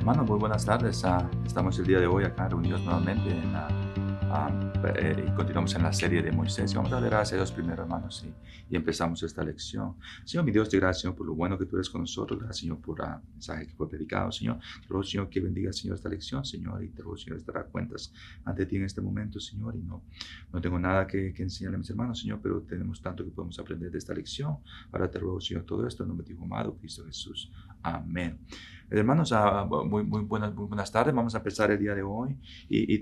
Hermanos, muy buenas tardes. Estamos el día de hoy acá reunidos nuevamente y continuamos en la serie de Moisés. Vamos a darle gracias a Dios primero, hermanos, y empezamos esta lección. Señor, mi Dios, te gracias, Señor, por lo bueno que tú eres con nosotros. Gracias, Señor, por el mensaje que fue predicado, Señor. Te ruego, Señor, que bendiga, Señor, esta lección, Señor, y te ruego, Señor, estar a cuentas ante ti en este momento, Señor, y no tengo nada que enseñarle a mis hermanos, Señor, pero tenemos tanto que podemos aprender de esta lección. Ahora te ruego, Señor, todo esto en nombre de tu Hijo amado, Cristo Jesús. Amén. Hermanos, muy buenas tardes. Vamos a empezar el día de hoy y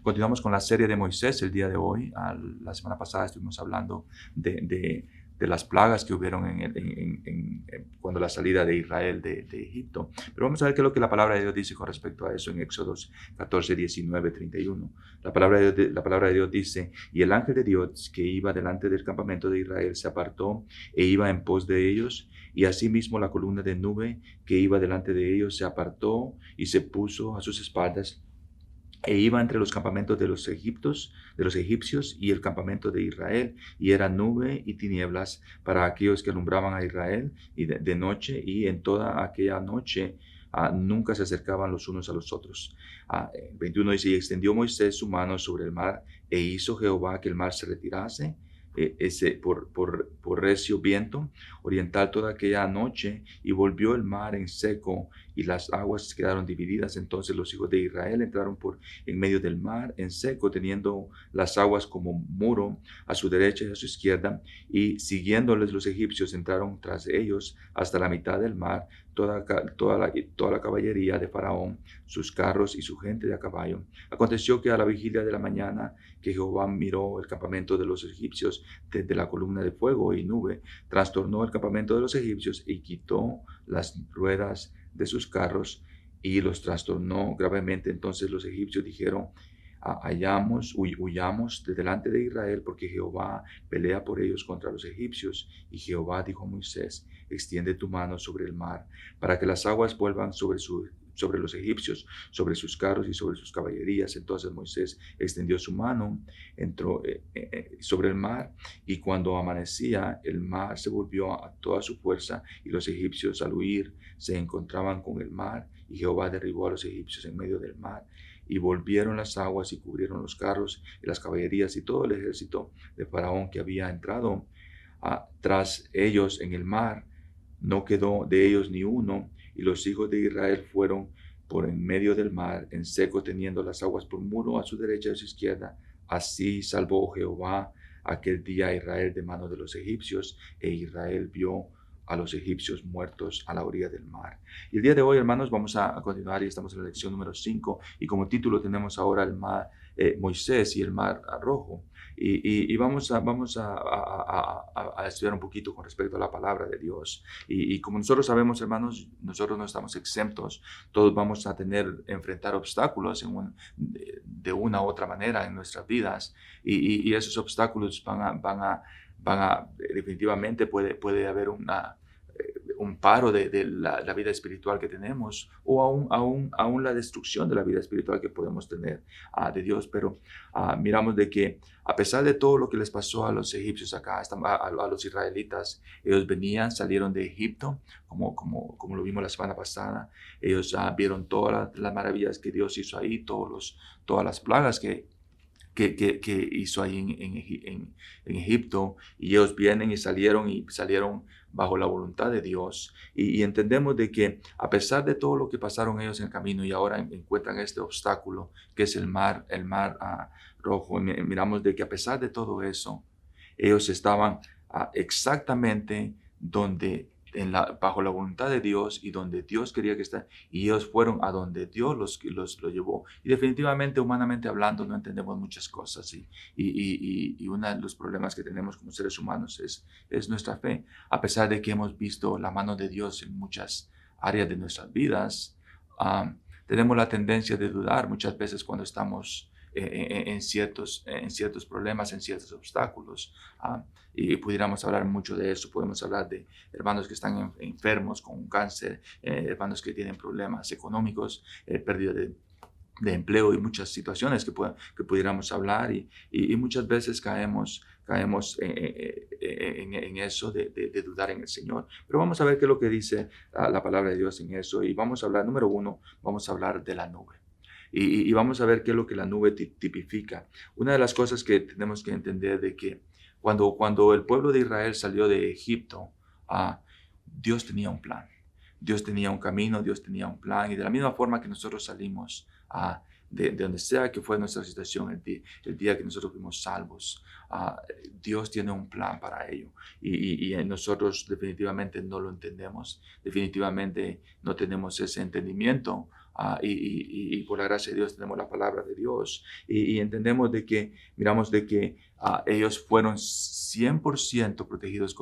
continuamos con la serie de Moisés el día de hoy. La semana pasada estuvimos hablando de las plagas que hubieron cuando la salida de Israel de Egipto. Pero vamos a ver qué es lo que la palabra de Dios dice con respecto a eso en Éxodos 14, 19, 31. La palabra de Dios dice: y el ángel de Dios que iba delante del campamento de Israel se apartó e iba en pos de ellos. Y asimismo la columna de nube que iba delante de ellos se apartó y se puso a sus espaldas e iba entre los campamentos de los egipcios y el campamento de Israel, y era nube y tinieblas para aquellos que alumbraban a Israel y de noche, y en toda aquella noche nunca se acercaban los unos a los otros. 21 dice: y extendió Moisés su mano sobre el mar, e hizo Jehová que el mar se retirase por recio viento oriental toda aquella noche, y volvió el mar en seco, y las aguas quedaron divididas. Entonces los hijos de Israel entraron por en medio del mar en seco, teniendo las aguas como muro a su derecha y a su izquierda, y siguiéndoles los egipcios entraron tras ellos hasta la mitad del mar, toda la caballería de Faraón, sus carros y su gente de a caballo. Aconteció que a la vigilia de la mañana que Jehová miró el campamento de los egipcios desde la columna de fuego y nube, trastornó el campamento de los egipcios y quitó las ruedas de sus carros y los trastornó gravemente. Entonces los egipcios dijeron: huyamos de delante de Israel, porque Jehová pelea por ellos contra los egipcios. Y Jehová dijo a Moisés: extiende tu mano sobre el mar, para que las aguas vuelvan sobre los egipcios, sobre sus carros y sobre sus caballerías. Entonces Moisés extendió su mano, entró sobre el mar, y cuando amanecía, el mar se volvió a toda su fuerza, y los egipcios al huir se encontraban con el mar, y Jehová derribó a los egipcios en medio del mar. Y volvieron las aguas y cubrieron los carros y las caballerías y todo el ejército de Faraón que había entrado tras ellos en el mar. No quedó de ellos ni uno, y los hijos de Israel fueron por en medio del mar en seco, teniendo las aguas por muro a su derecha y a su izquierda. Así salvó Jehová aquel día a Israel de mano de los egipcios, e Israel vio a los egipcios muertos a la orilla del mar. Y el día de hoy, hermanos, vamos a continuar, y estamos en la lección número 5, y como título tenemos ahora el mar, Moisés y el mar rojo. Y vamos a estudiar un poquito con respecto a la palabra de Dios. Y como nosotros sabemos, hermanos, nosotros no estamos exentos. Todos vamos a enfrentar obstáculos de una u otra manera en nuestras vidas. Y esos obstáculos definitivamente puede haber un paro de la vida espiritual que tenemos, o aún la destrucción de la vida espiritual que podemos tener de Dios. Pero miramos de que a pesar de todo lo que les pasó a los egipcios acá, a los israelitas, ellos salieron de Egipto, como lo vimos la semana pasada. Ellos vieron todas las maravillas que Dios hizo ahí, todas las plagas que hizo ahí en Egipto, y ellos vienen y salieron bajo la voluntad de Dios, y entendemos de que a pesar de todo lo que pasaron ellos en el camino, y ahora encuentran este obstáculo que es el mar rojo, miramos de que a pesar de todo eso, ellos estaban exactamente bajo la voluntad de Dios, y donde Dios quería que estén, y ellos fueron a donde Dios los llevó. Y definitivamente, humanamente hablando, no entendemos muchas cosas, y uno de los problemas que tenemos como seres humanos es nuestra fe. A pesar de que hemos visto la mano de Dios en muchas áreas de nuestras vidas, tenemos la tendencia de dudar muchas veces cuando estamos en ciertos problemas, en ciertos obstáculos. Y pudiéramos hablar mucho de eso. Podemos hablar de hermanos que están enfermos con cáncer, hermanos que tienen problemas económicos, pérdida de empleo y muchas situaciones que pudiéramos hablar y muchas veces caemos en eso de dudar en el Señor. Pero vamos a ver qué es lo que dice la palabra de Dios en eso y vamos a hablar, número uno, vamos a hablar de la nube. Y vamos a ver qué es lo que la nube tipifica. Una de las cosas que tenemos que entender de que cuando el pueblo de Israel salió de Egipto, Dios tenía un plan. Dios tenía un camino, Dios tenía un plan. Y de la misma forma que nosotros salimos de donde sea que fue nuestra situación, el día que nosotros fuimos salvos, Dios tiene un plan para ello. Y nosotros definitivamente no lo entendemos. Definitivamente no tenemos ese entendimiento. Y por la gracia de Dios tenemos la palabra de Dios. Y entendemos miramos de que ellos fueron 100% protegidos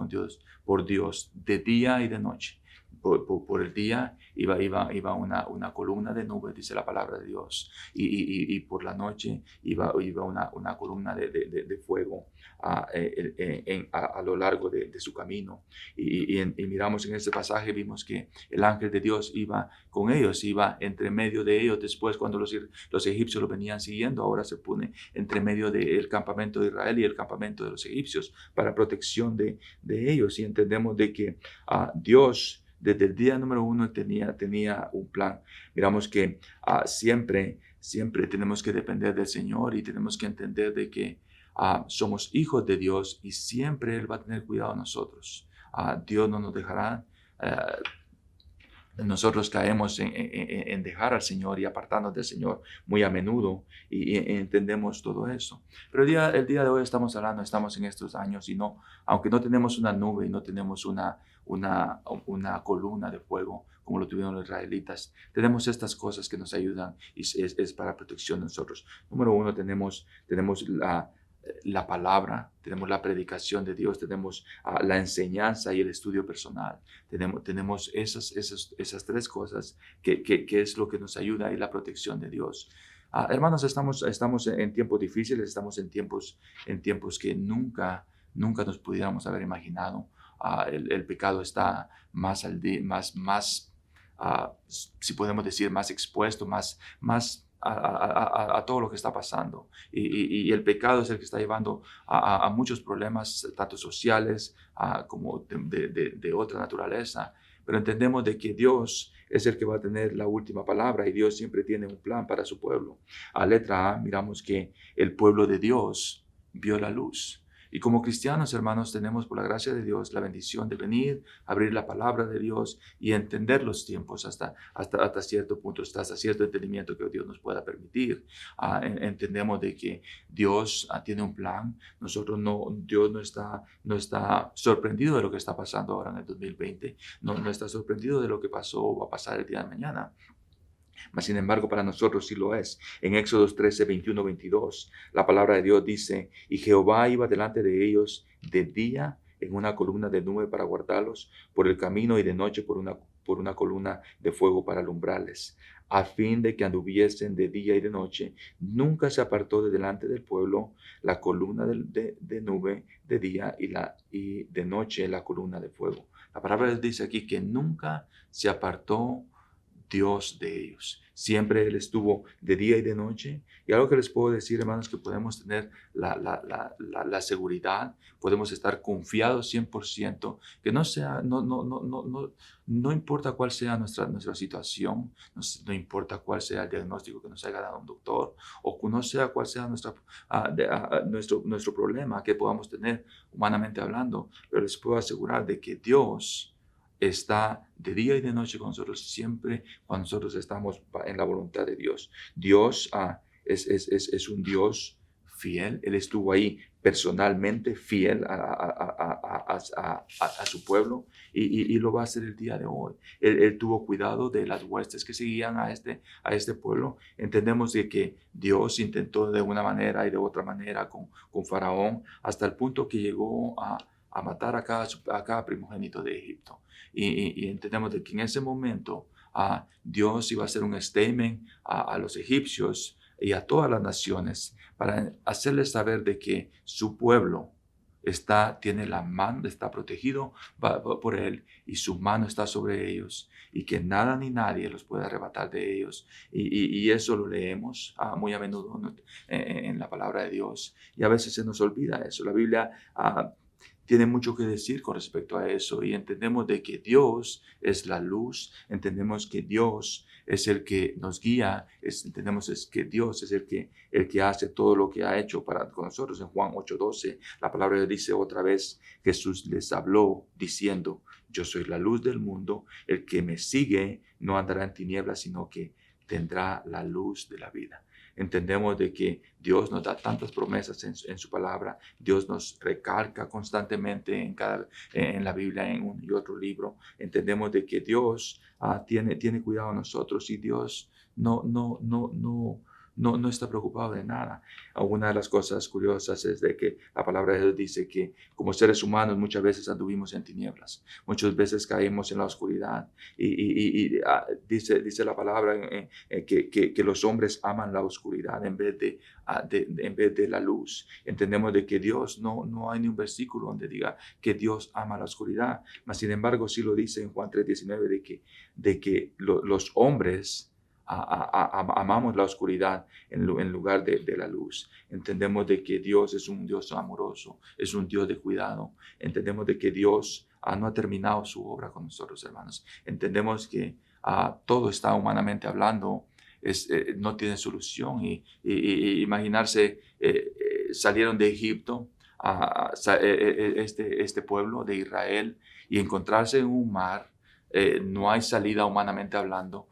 por Dios de día y de noche. Por el día iba una columna de nube, dice la palabra de Dios, y por la noche iba una columna de fuego a lo largo de su camino. Y miramos en este pasaje, vimos que el ángel de Dios iba con ellos, iba entre medio de ellos. Después, cuando los egipcios lo venían siguiendo, ahora se pone entre medio del campamento de Israel y el campamento de los egipcios para protección de ellos. Y entendemos de que Dios, desde el día número uno, tenía un plan. Miramos que siempre tenemos que depender del Señor y tenemos que entender de que somos hijos de Dios y siempre Él va a tener cuidado de nosotros. Dios no nos dejará. Nosotros caemos en dejar al Señor y apartarnos del Señor muy a menudo y entendemos todo eso. Pero el día de hoy estamos en estos años y aunque no tenemos una nube y no tenemos una columna de fuego como lo tuvieron los israelitas, tenemos estas cosas que nos ayudan y es para protección de nosotros. Número uno, tenemos la palabra, tenemos la predicación de Dios, tenemos la enseñanza y el estudio personal. Tenemos esas tres cosas que es lo que nos ayuda y la protección de Dios. Hermanos, estamos en tiempos difíciles, estamos en tiempos que nunca nos pudiéramos haber imaginado. El pecado está más si podemos decir, más expuesto, más a todo lo que está pasando. Y el pecado es el que está llevando a muchos problemas, tanto sociales como de otra naturaleza. Pero entendemos de que Dios es el que va a tener la última palabra y Dios siempre tiene un plan para su pueblo. Letra A, miramos que el pueblo de Dios vio la luz. Y como cristianos, hermanos, tenemos por la gracia de Dios la bendición de venir, abrir la palabra de Dios y entender los tiempos hasta cierto punto, hasta cierto entendimiento que Dios nos pueda permitir. Entendemos de que Dios tiene un plan. Dios no está sorprendido de lo que está pasando ahora en el 2020. No está sorprendido de lo que pasó o va a pasar el día de mañana. Mas, sin embargo, para nosotros sí lo es. En Éxodos 13, 21, 22, la palabra de Dios dice: y Jehová iba delante de ellos de día en una columna de nube para guardarlos por el camino y de noche por una columna de fuego para alumbrarles, a fin de que anduviesen de día y de noche. Nunca se apartó de delante del pueblo la columna de nube de día y de noche la columna de fuego. La palabra dice aquí que nunca se apartó Dios de ellos. Siempre Él estuvo de día y de noche. Y algo que les puedo decir, hermanos, que podemos tener la seguridad, podemos estar confiados 100%, que no importa cuál sea nuestra situación, no importa cuál sea el diagnóstico que nos haya dado un doctor, o no sea cuál sea nuestro problema que podamos tener humanamente hablando, pero les puedo asegurar de que Dios está de día y de noche con nosotros, siempre cuando nosotros estamos en la voluntad de Dios. Dios es un Dios fiel. Él estuvo ahí personalmente fiel a su pueblo y lo va a hacer el día de hoy. Él tuvo cuidado de las huestes que seguían a este pueblo. Entendemos de que Dios intentó de una manera y de otra manera con Faraón hasta el punto que llegó a matar a cada primogénito de Egipto. Y entendemos de que en ese momento Dios iba a hacer un statement a los egipcios y a todas las naciones para hacerles saber de que su pueblo tiene la mano, está protegido por Él y su mano está sobre ellos y que nada ni nadie los puede arrebatar de ellos. Y eso lo leemos muy a menudo, ¿no? En la palabra de Dios y a veces se nos olvida eso. La Biblia tiene mucho que decir con respecto a eso y entendemos de que Dios es la luz, entendemos que Dios es el que nos guía, entendemos que Dios es el que hace todo lo que ha hecho con nosotros. En Juan 8:12, la palabra de Dios dice otra vez, Jesús les habló diciendo, yo soy la luz del mundo, el que me sigue no andará en tinieblas, sino que tendrá la luz de la vida. Entendemos de que Dios nos da tantas promesas en su palabra. Dios nos recalca constantemente en la Biblia, en un y otro libro. Entendemos de que Dios tiene cuidado de nosotros y Dios no está preocupado de nada. Una de las cosas curiosas es de que la palabra de Dios dice que como seres humanos muchas veces anduvimos en tinieblas, muchas veces caímos en la oscuridad dice la palabra que los hombres aman la oscuridad en vez de la luz. Entendemos de que Dios, no hay ni un versículo donde diga que Dios ama la oscuridad, mas sin embargo sí lo dice en Juan 3:19 de que los hombres amamos la oscuridad en lugar de la luz. Entendemos de que Dios es un Dios amoroso, es un Dios de cuidado. Entendemos de que Dios no ha terminado su obra con nosotros, hermanos. Entendemos que todo está humanamente hablando, no tiene solución. Y imaginarse, salieron de Egipto, este pueblo de Israel, y encontrarse en un mar, no hay salida humanamente hablando.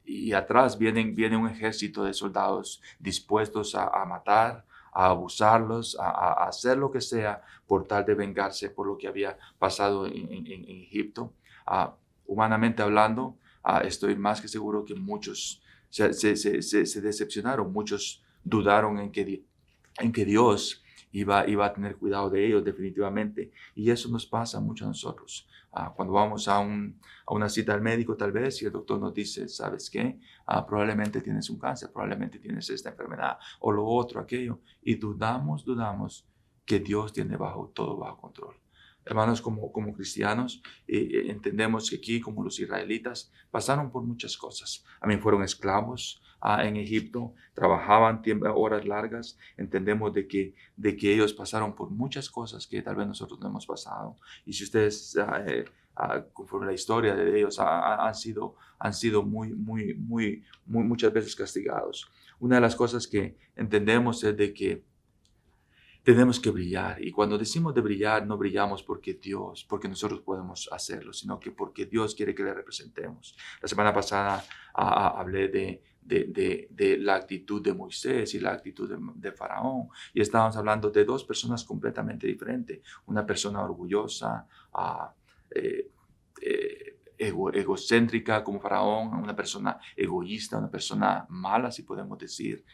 Y atrás viene un ejército de soldados dispuestos a matar, a abusarlos, a hacer lo que sea por tal de vengarse por lo que había pasado en Egipto. Humanamente hablando, estoy más que seguro que muchos se decepcionaron, muchos dudaron en que Dios iba a tener cuidado de ellos definitivamente. Y eso nos pasa mucho a nosotros. Cuando vamos a una cita al médico tal vez y el doctor nos dice, ¿sabes qué? Probablemente tienes un cáncer, probablemente tienes esta enfermedad o lo otro, aquello. Y dudamos que Dios tiene todo bajo control. Hermanos, como cristianos, entendemos que aquí, como los israelitas, pasaron por muchas cosas. Fueron esclavos en Egipto, trabajaban horas largas. Entendemos de que ellos pasaron por muchas cosas que tal vez nosotros no hemos pasado. Y si ustedes, conforme la historia de ellos, han sido muchas veces castigados. Una de las cosas que entendemos es de que tenemos que brillar. Y cuando decimos de brillar, no brillamos porque nosotros podemos hacerlo, sino que porque Dios quiere que le representemos. La semana pasada hablé de la actitud de Moisés y la actitud de Faraón. Y estábamos hablando de dos personas completamente diferentes. Una persona orgullosa, egocéntrica como Faraón, una persona egoísta, una persona mala, si podemos decir,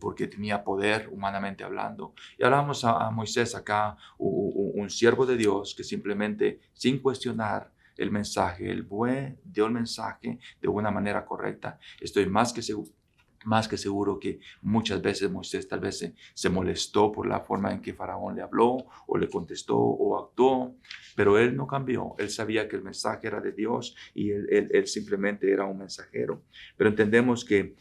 porque tenía poder humanamente hablando. Y hablamos a Moisés acá, un siervo de Dios que simplemente, sin cuestionar el mensaje, dio el mensaje de una manera correcta. Estoy más que seguro que muchas veces Moisés tal vez se molestó por la forma en que Faraón le habló o le contestó o actuó, pero él no cambió. Él sabía que el mensaje era de Dios y él simplemente era un mensajero. Pero entendemos que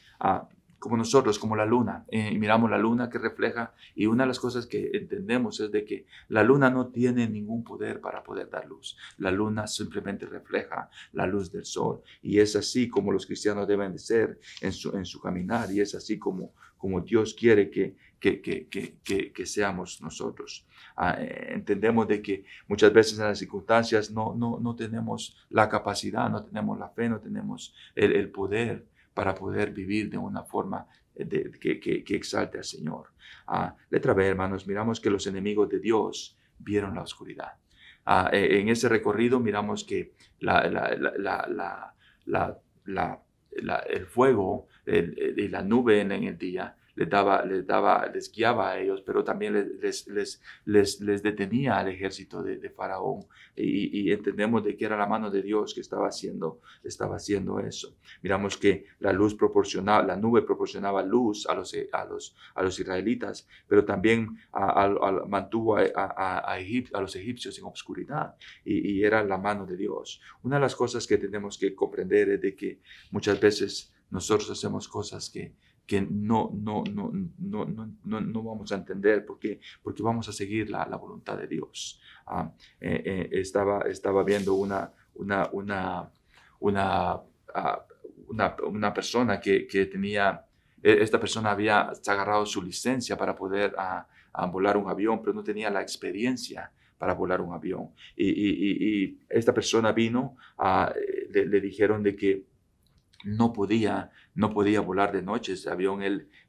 como nosotros, como la luna, miramos la luna que refleja, y una de las cosas que entendemos es de que la luna no tiene ningún poder para poder dar luz. La luna simplemente refleja la luz del sol, y es así como los cristianos deben de ser en su caminar, y es así como Dios quiere que seamos nosotros. Entendemos de que muchas veces en las circunstancias no tenemos la capacidad, no tenemos la fe, no tenemos el poder para poder vivir de una forma que exalte al Señor. Letra B, hermanos, miramos que los enemigos de Dios vieron la oscuridad. En ese recorrido miramos que el fuego y la nube en el día les guiaba a ellos, pero también les detenía al ejército de Faraón. Y entendemos de que era la mano de Dios que estaba haciendo eso. Miramos que la nube proporcionaba luz a los israelitas, pero también mantuvo a los egipcios en obscuridad, y era la mano de Dios. Una de las cosas que tenemos que comprender es de que muchas veces nosotros hacemos cosas que no vamos a entender porque vamos a seguir la voluntad de Dios. Estaba viendo una persona que tenía, esta persona había agarrado su licencia para poder volar un avión, pero no tenía la experiencia para volar un avión. Y esta persona vino, le dijeron de que no podía volar de noche ese avión.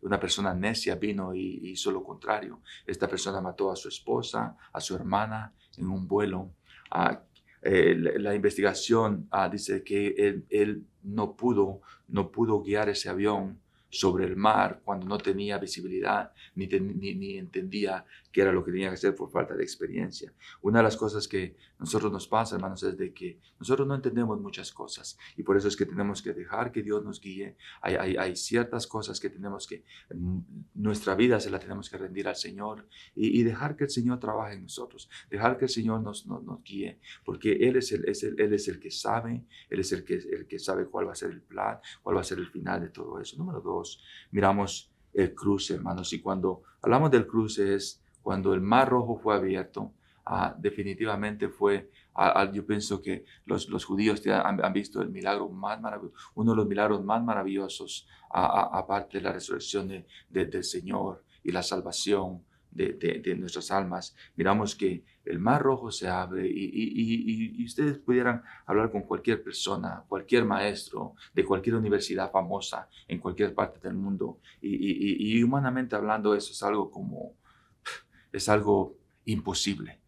Una persona necia vino y hizo lo contrario. Esta persona mató a su esposa, a su hermana en un vuelo. La investigación dice que él no pudo guiar ese avión sobre el mar cuando no tenía visibilidad ni entendía qué era lo que tenía que hacer por falta de experiencia. Una de las cosas que nosotros nos pasa, hermanos, es de que nosotros no entendemos muchas cosas, y por eso es que tenemos que dejar que Dios nos guíe. Hay ciertas cosas que nuestra vida se la tenemos que rendir al Señor y dejar que el Señor trabaje en nosotros, dejar que el Señor nos guíe, porque Él es el que sabe, Él es el que sabe cuál va a ser el plan, cuál va a ser el final de todo eso. Número 2, miramos el cruce, hermanos, y cuando hablamos del cruce es cuando el Mar Rojo fue abierto. Definitivamente fue, yo pienso que los judíos han visto el milagro más maravilloso, uno de los milagros más maravillosos, aparte de la resurrección del Señor y la salvación de nuestras almas. Miramos que el Mar Rojo se abre y ustedes pudieran hablar con cualquier persona, cualquier maestro de cualquier universidad famosa en cualquier parte del mundo, y humanamente hablando eso es algo imposible.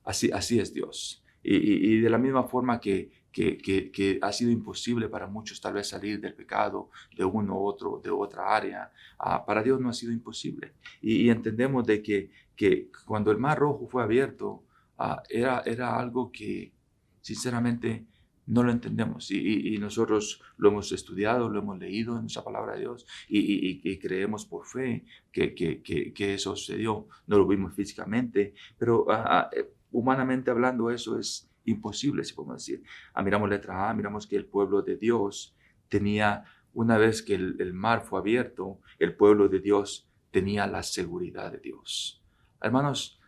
Así es Dios. Y de la misma forma que ha sido imposible para muchos tal vez salir del pecado de uno u otro, de otra área, para Dios no ha sido imposible. Y entendemos de que cuando el Mar Rojo fue abierto, era algo que sinceramente no lo entendemos, y nosotros lo hemos estudiado, lo hemos leído en esa palabra de Dios, y creemos por fe que eso sucedió. No lo vimos físicamente, pero humanamente hablando eso es imposible, si podemos decir. Miramos letra A, miramos que el pueblo de Dios tenía, una vez que el mar fue abierto, el pueblo de Dios tenía la seguridad de Dios. Hermanos,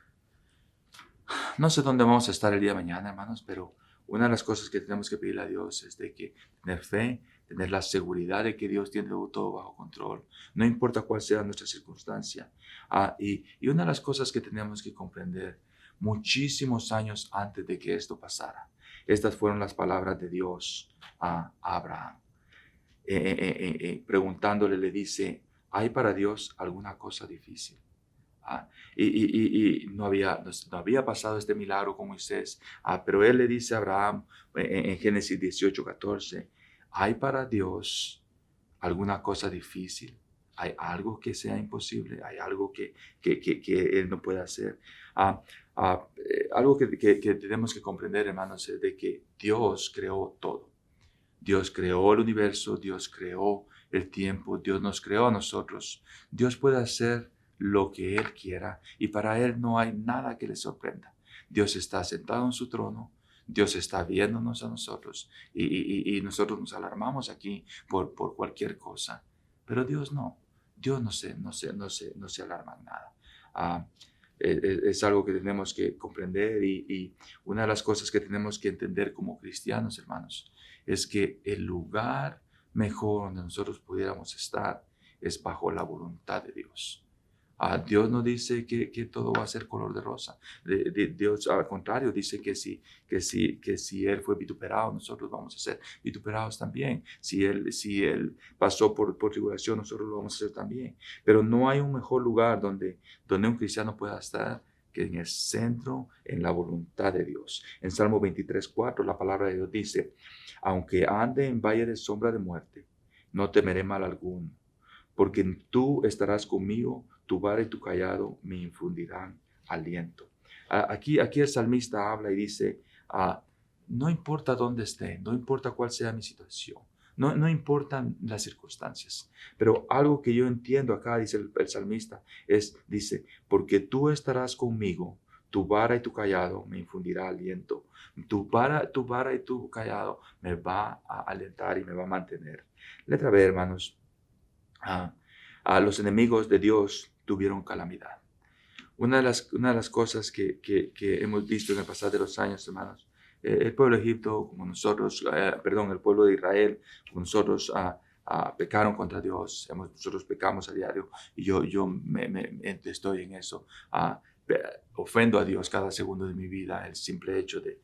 no sé dónde vamos a estar el día de mañana, hermanos, pero una de las cosas que tenemos que pedirle a Dios es de que tener fe, tener la seguridad de que Dios tiene todo bajo control, no importa cuál sea nuestra circunstancia. Y una de las cosas que tenemos que comprender, muchísimos años antes de que esto pasara, estas fueron las palabras de Dios a Abraham. Preguntándole, le dice: ¿hay para Dios alguna cosa difícil? Y no había pasado este milagro con Moisés, pero él le dice a Abraham en Génesis 18:14: ¿hay para Dios alguna cosa difícil? ¿Hay algo que sea imposible? ¿Hay algo que Él no puede hacer? Algo que tenemos que comprender, hermanos, es de que Dios creó todo. Dios creó el universo, Dios creó el tiempo, Dios nos creó a nosotros. Dios puede hacer lo que Él quiera, y para Él no hay nada que le sorprenda. Dios está sentado en su trono, Dios está viéndonos a nosotros, y nosotros nos alarmamos aquí por cualquier cosa, pero Dios no. Dios no se alarma en nada. Es algo que tenemos que comprender, y una de las cosas que tenemos que entender como cristianos, hermanos, es que el lugar mejor donde nosotros pudiéramos estar es bajo la voluntad de Dios. Dios no dice que todo va a ser color de rosa. Dios, al contrario, dice que si Él fue vituperado, nosotros vamos a ser vituperados también. Si Él pasó por tribulación, nosotros lo vamos a hacer también. Pero no hay un mejor lugar donde un cristiano pueda estar que en el centro, en la voluntad de Dios. En Salmo 23:4, la palabra de Dios dice: aunque ande en valle de sombra de muerte, no temeré mal alguno, porque tú estarás conmigo, tu vara y tu callado me infundirán aliento. Aquí el salmista habla y dice, no importa dónde esté, no importa cuál sea mi situación, no importan las circunstancias, pero algo que yo entiendo acá, dice el salmista, dice, porque tú estarás conmigo, tu vara y tu callado me infundirá aliento. Tu vara y tu callado me va a alentar y me va a mantener. Letra B, hermanos. Los enemigos de Dios tuvieron calamidad. Una de las cosas que hemos visto en el pasar de los años, hermanos, el pueblo de Egipto, como nosotros, el pueblo de Israel, como nosotros, pecaron contra Dios. Nosotros pecamos a diario y yo estoy en eso. Ofendo a Dios cada segundo de mi vida. El simple hecho de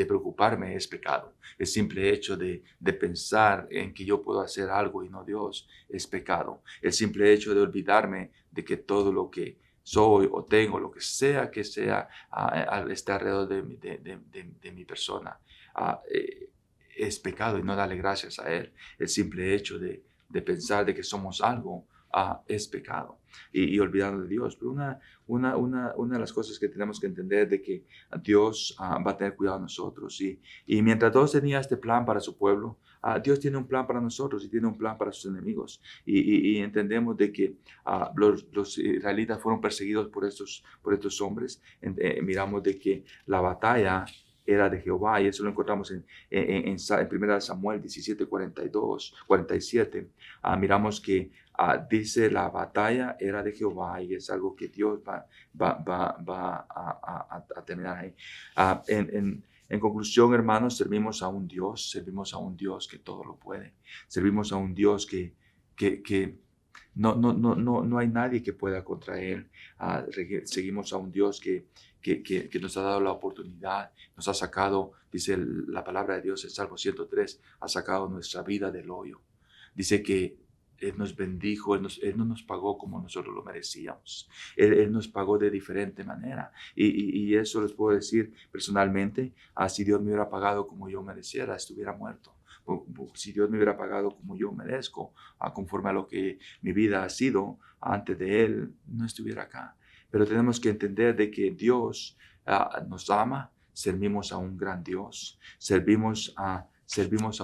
preocuparme es pecado. El simple hecho de pensar en que yo puedo hacer algo y no Dios es pecado. El simple hecho de olvidarme de que todo lo que soy o tengo, lo que sea, está alrededor de mi persona, es pecado y no darle gracias a Él. El simple hecho de pensar de que somos algo es pecado y olvidando de Dios. Pero una de las cosas que tenemos que entender de que Dios va a tener cuidado de nosotros. Y mientras Dios tenía este plan para su pueblo, Dios tiene un plan para nosotros y tiene un plan para sus enemigos. Y entendemos de que los israelitas fueron perseguidos por estos hombres. Miramos de que la batalla era de Jehová, y eso lo encontramos en 1 Samuel 17, 42, 47. Miramos que dice la batalla era de Jehová y es algo que Dios va a terminar ahí. En conclusión, hermanos, servimos a un Dios que todo lo puede. Servimos a un Dios que no hay nadie que pueda contra Él. Seguimos a un Dios que nos ha dado la oportunidad, nos ha sacado, dice la palabra de Dios en Salmo 103, ha sacado nuestra vida del hoyo. Dice que Él nos bendijo, Él no nos pagó como nosotros lo merecíamos. Él nos pagó de diferente manera. Y eso les puedo decir personalmente, si Dios me hubiera pagado como yo mereciera, estuviera muerto. Si Dios me hubiera pagado como yo merezco, conforme a lo que mi vida ha sido antes de Él, no estuviera acá. Pero tenemos que entender de que Dios nos ama, servimos a un gran Dios, servimos a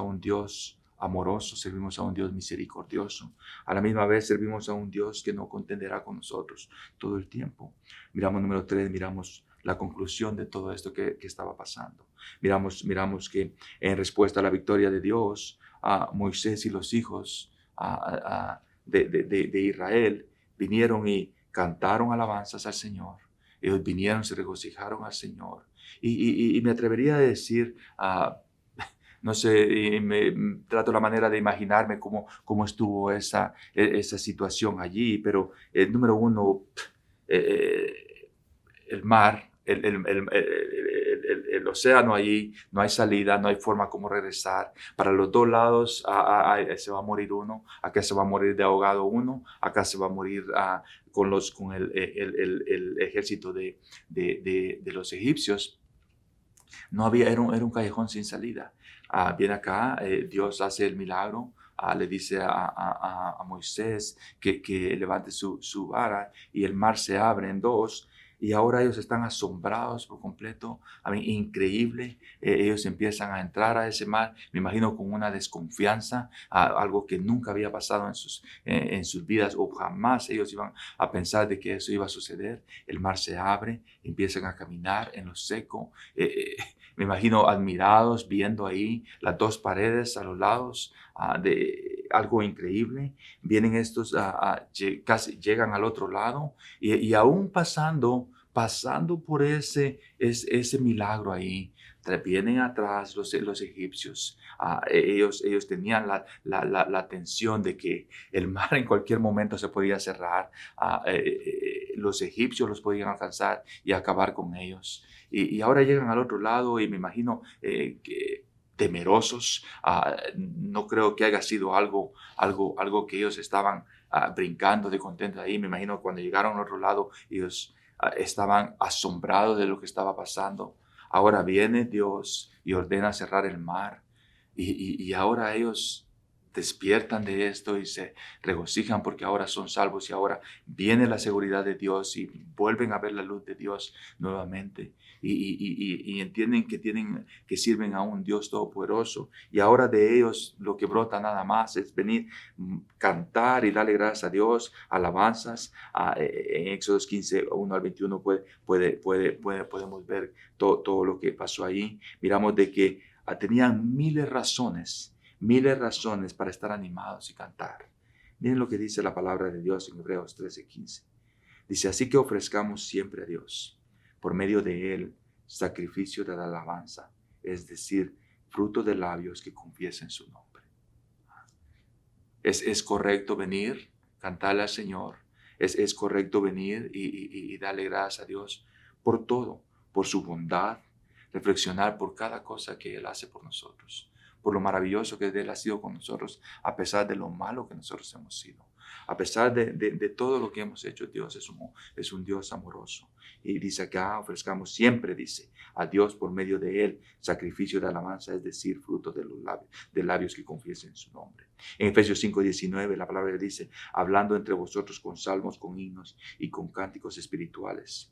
un Dios amoroso, servimos a un Dios misericordioso. A la misma vez servimos a un Dios que no contenderá con nosotros todo el tiempo. Miramos número 3, miramos la conclusión de todo esto que estaba pasando. Miramos que en respuesta a la victoria de Dios, Moisés y los hijos de Israel vinieron y cantaron alabanzas al Señor. Ellos vinieron, se regocijaron al Señor. Y me atrevería a decir, no sé, trato la manera de imaginarme cómo estuvo esa situación allí, pero número uno, el mar, el océano allí, no hay salida, no hay forma como regresar. Para los dos lados se va a morir uno, acá se va a morir de ahogado uno, acá se va a morir con el ejército de los egipcios. No había, era un callejón sin salida. Viene acá, Dios hace el milagro. Le dice a Moisés que levante su vara y el mar se abre en dos. Y ahora ellos están asombrados por completo. Increíble. Ellos empiezan a entrar a ese mar, me imagino con una desconfianza, algo que nunca había pasado en sus vidas o jamás ellos iban a pensar de que eso iba a suceder. El mar se abre, empiezan a caminar en lo seco. Me imagino admirados viendo ahí las dos paredes a los lados de algo increíble. Vienen estos, casi llegan al otro lado y aún pasando por ese milagro ahí, vienen atrás los egipcios. Ellos tenían la tensión de que el mar en cualquier momento se podía cerrar. Los egipcios los podían alcanzar y acabar con ellos. Y ahora llegan al otro lado y me imagino que temerosos. No creo que haya sido algo que ellos estaban brincando de contento ahí. Me imagino cuando llegaron al otro lado ellos estaban asombrados de lo que estaba pasando. Ahora viene Dios y ordena cerrar el mar y ahora ellos despiertan de esto y se regocijan porque ahora son salvos y ahora viene la seguridad de Dios y vuelven a ver la luz de Dios nuevamente y entienden que sirven a un Dios todopoderoso y ahora de ellos lo que brota nada más es venir, cantar y darle gracias a Dios, alabanzas. En Éxodo 15, 1 al 21 podemos ver todo lo que pasó ahí. Miramos de que tenían miles razones para estar animados y cantar. Miren lo que dice la palabra de Dios en Hebreos 13:15. Dice, así que ofrezcamos siempre a Dios, por medio de Él, sacrificio de alabanza, es decir, fruto de labios que confiesen su nombre. Es correcto venir, cantarle al Señor. Es correcto venir y darle gracias a Dios por todo, por su bondad, reflexionar por cada cosa que Él hace por nosotros, por lo maravilloso que Él ha sido con nosotros, a pesar de lo malo que nosotros hemos sido. A pesar de todo lo que hemos hecho, Dios es un Dios amoroso. Y dice acá, ofrezcamos siempre, dice, a Dios por medio de Él, sacrificio de alabanza, es decir, fruto de labios que confiesen su nombre. En Efesios 5:19, la palabra dice, hablando entre vosotros con salmos, con himnos y con cánticos espirituales,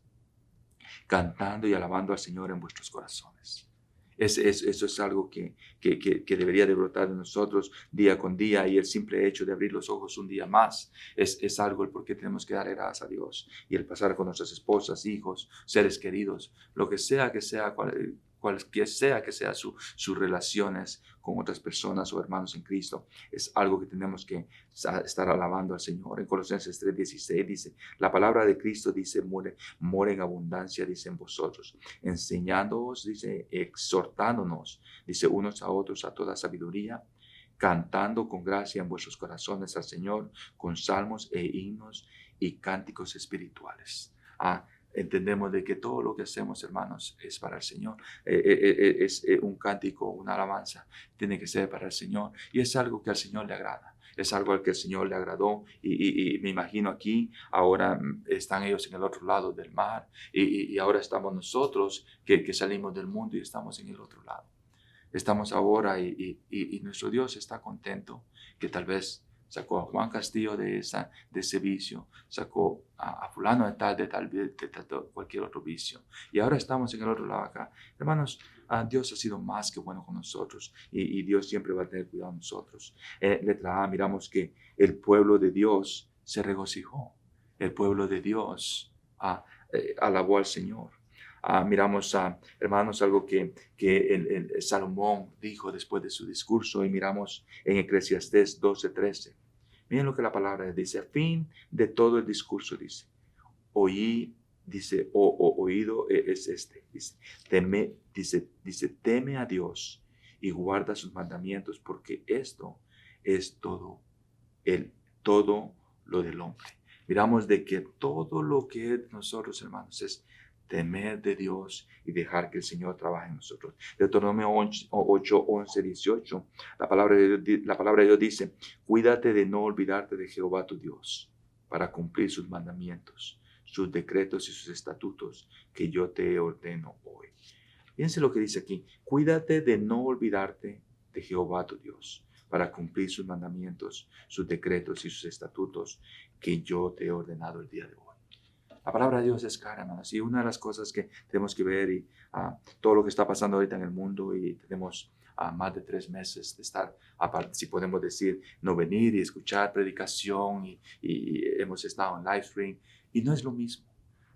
cantando y alabando al Señor en vuestros corazones. Eso es algo que debería de brotar de nosotros día con día, y el simple hecho de abrir los ojos un día más es algo el por qué tenemos que dar gracias a Dios, y el pasar con nuestras esposas, hijos, seres queridos, lo que sea que sea, cualquier sea que sea sus relaciones con otras personas o hermanos en Cristo, es algo que tenemos que estar alabando al Señor. En Colosenses 3:16 dice, la palabra de Cristo dice, mora en abundancia, dice, en vosotros, enseñándoos, dice, exhortándonos, dice, unos a otros a toda sabiduría, cantando con gracia en vuestros corazones al Señor, con salmos e himnos y cánticos espirituales. Entendemos de que todo lo que hacemos, hermanos, es para el Señor. Es un cántico, una alabanza, tiene que ser para el Señor. Y es algo que al Señor le agrada. Es algo al que el Señor le agradó. Y me imagino aquí, ahora están ellos en el otro lado del mar. Y ahora estamos nosotros que salimos del mundo y estamos en el otro lado. Estamos ahora y nuestro Dios está contento que tal vez sacó a Juan Castillo de ese vicio, sacó a fulano de tal, cualquier otro vicio. Y ahora estamos en el otro lado acá. Hermanos, Dios ha sido más que bueno con nosotros y Dios siempre va a tener cuidado de nosotros. Letra A, miramos que el pueblo de Dios se regocijó. El pueblo de Dios alabó al Señor. Miramos, hermanos, algo que el Salomón dijo después de su discurso, y miramos en Eclesiastés 12:13. Miren lo que la palabra dice, a fin de todo el discurso dice, oí, dice, oído es este, dice, teme a Dios y guarda sus mandamientos, porque esto es todo lo del hombre. Miramos de que todo lo que es nosotros, hermanos, es temer de Dios y dejar que el Señor trabaje en nosotros. Deuteronomio 8, 11, 18, la palabra de Dios dice, cuídate de no olvidarte de Jehová tu Dios, para cumplir sus mandamientos, sus decretos y sus estatutos que yo te ordeno hoy. Fíjense lo que dice aquí, cuídate de no olvidarte de Jehová tu Dios, para cumplir sus mandamientos, sus decretos y sus estatutos que yo te he ordenado el día de hoy. La palabra de Dios es cara, hermanos, y una de las cosas que tenemos que ver, y todo lo que está pasando ahorita en el mundo, y tenemos más de 3 meses de estar, si podemos decir, no venir y escuchar predicación, y hemos estado en live stream, y no es lo mismo.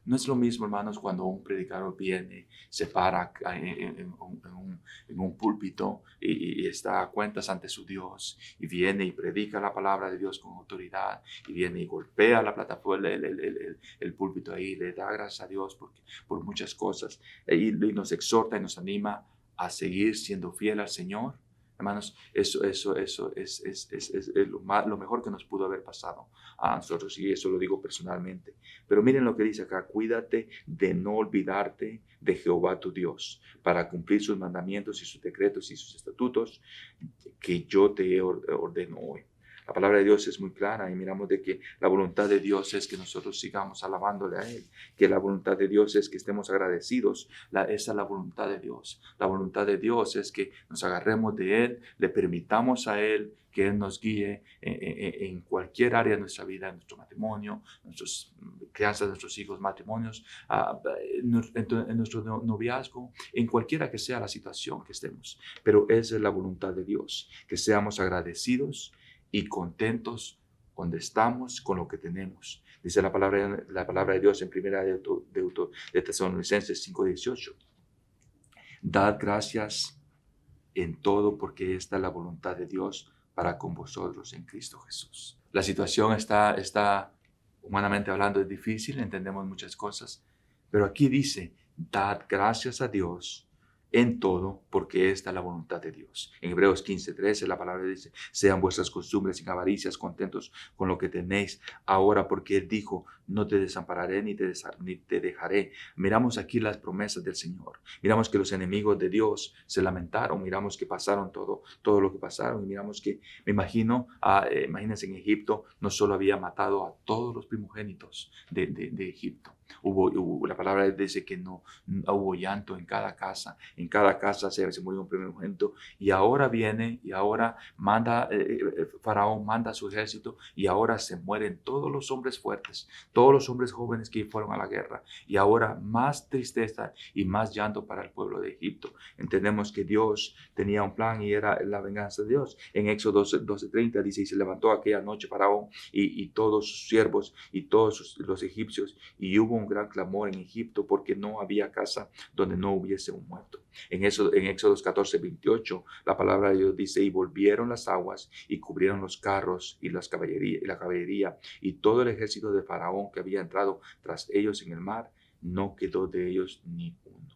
No es lo mismo, hermanos, cuando un predicador viene, se para en un púlpito y está a cuentas ante su Dios, y viene y predica la palabra de Dios con autoridad, y viene y golpea la plataforma, el púlpito ahí, le da gracias a Dios por muchas cosas, y nos exhorta y nos anima a seguir siendo fiel al Señor. Hermanos, eso es lo mejor que nos pudo haber pasado a nosotros, y eso lo digo personalmente. Pero miren lo que dice acá, cuídate de no olvidarte de Jehová tu Dios, para cumplir sus mandamientos y sus decretos y sus estatutos que yo te ordeno hoy. La palabra de Dios es muy clara y miramos de que la voluntad de Dios es que nosotros sigamos alabándole a Él, que la voluntad de Dios es que estemos agradecidos. Esa es la voluntad de Dios. La voluntad de Dios es que nos agarremos de Él, le permitamos a Él que Él nos guíe en cualquier área de nuestra vida, en nuestro matrimonio, nuestras crianzas de nuestros hijos, matrimonios, en nuestro noviazgo, en cualquiera que sea la situación que estemos. Pero esa es la voluntad de Dios, que seamos agradecidos y contentos donde estamos con lo que tenemos. Dice la palabra de Dios en primera de Tesalonicenses 5:18. Dad gracias en todo porque esta es la voluntad de Dios para con vosotros en Cristo Jesús. La situación está humanamente hablando, es difícil, entendemos muchas cosas, pero aquí dice, dad gracias a Dios en todo, porque esta es la voluntad de Dios. En Hebreos 15:13 la palabra dice, sean vuestras costumbres sin avaricias, contentos con lo que tenéis ahora, porque Él dijo, no te desampararé ni te dejaré. Miramos aquí las promesas del Señor. Miramos que los enemigos de Dios se lamentaron, miramos que pasaron todo lo que pasaron, y miramos que, me imagino, imagínense, en Egipto no solo había matado a todos los primogénitos de Egipto. La palabra dice que no hubo llanto en cada casa se murió un primogénito, y ahora viene, y ahora manda, Faraón manda a su ejército, y ahora se mueren todos los hombres fuertes, todos los hombres jóvenes que fueron a la guerra, y ahora más tristeza y más llanto para el pueblo de Egipto. Entendemos que Dios tenía un plan y era la venganza de Dios. En Éxodo 12:30 dice, y se levantó aquella noche Faraón y todos sus siervos y todos los egipcios, y hubo un gran clamor en Egipto porque no había casa donde no hubiese un muerto. En Éxodo 14:28 la palabra de Dios dice, y volvieron las aguas y cubrieron los carros y la caballería y todo el ejército de Faraón que había entrado tras ellos en el mar, no quedó de ellos ni uno.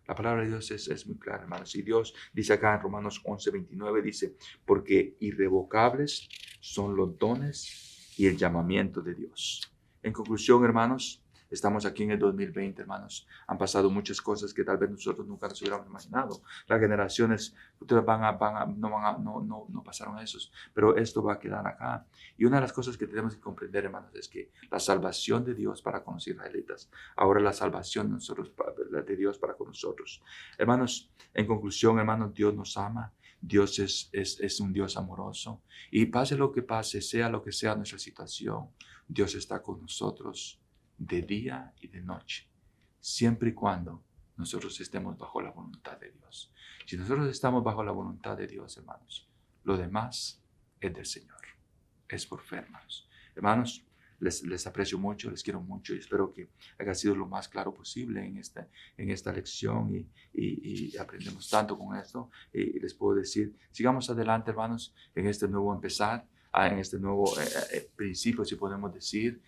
La palabra de Dios es muy clara, hermanos. Y Dios dice acá en Romanos 11:29, dice, porque irrevocables son los dones y el llamamiento de Dios. En conclusión, hermanos, estamos aquí en el 2020, hermanos. Han pasado muchas cosas que tal vez nosotros nunca nos hubiéramos imaginado. Las generaciones futuras no pasaron eso, pero esto va a quedar acá. Y una de las cosas que tenemos que comprender, hermanos, es que la salvación de Dios para con los israelitas, ahora la salvación de Dios para con nosotros. Hermanos, en conclusión, hermanos, Dios nos ama. Dios es un Dios amoroso. Y pase lo que pase, sea lo que sea nuestra situación, Dios está con nosotros de día y de noche, siempre y cuando nosotros estemos bajo la voluntad de Dios. Si nosotros estamos bajo la voluntad de Dios, hermanos, lo demás es del Señor, es por fe, hermanos. Hermanos, les aprecio mucho, les quiero mucho y espero que haya sido lo más claro posible en esta lección y aprendemos tanto con esto. Y les puedo decir, sigamos adelante, hermanos, en este nuevo empezar, en este nuevo principio, si podemos decir,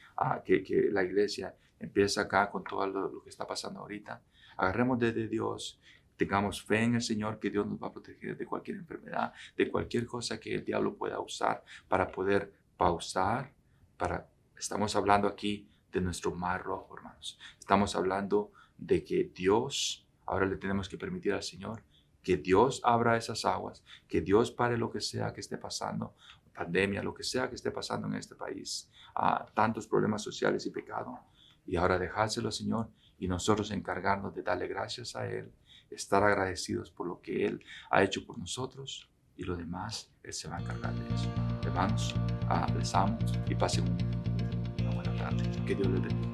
que la iglesia empieza acá con todo lo que está pasando ahorita. Agarremos de Dios, tengamos fe en el Señor, que Dios nos va a proteger de cualquier enfermedad, de cualquier cosa que el diablo pueda usar para poder pausar. Estamos hablando aquí de nuestro mar rojo, hermanos. Estamos hablando de que Dios, ahora le tenemos que permitir al Señor que Dios abra esas aguas, que Dios pare lo que sea que esté pasando, pandemia, lo que sea que esté pasando en este país, tantos problemas sociales y pecado. Y ahora dejárselo al Señor y nosotros encargarnos de darle gracias a Él, estar agradecidos por lo que Él ha hecho por nosotros, y lo demás Él se va a encargar de eso. Hermanos, les amo y pasen una buena tarde. Que Dios les bendiga.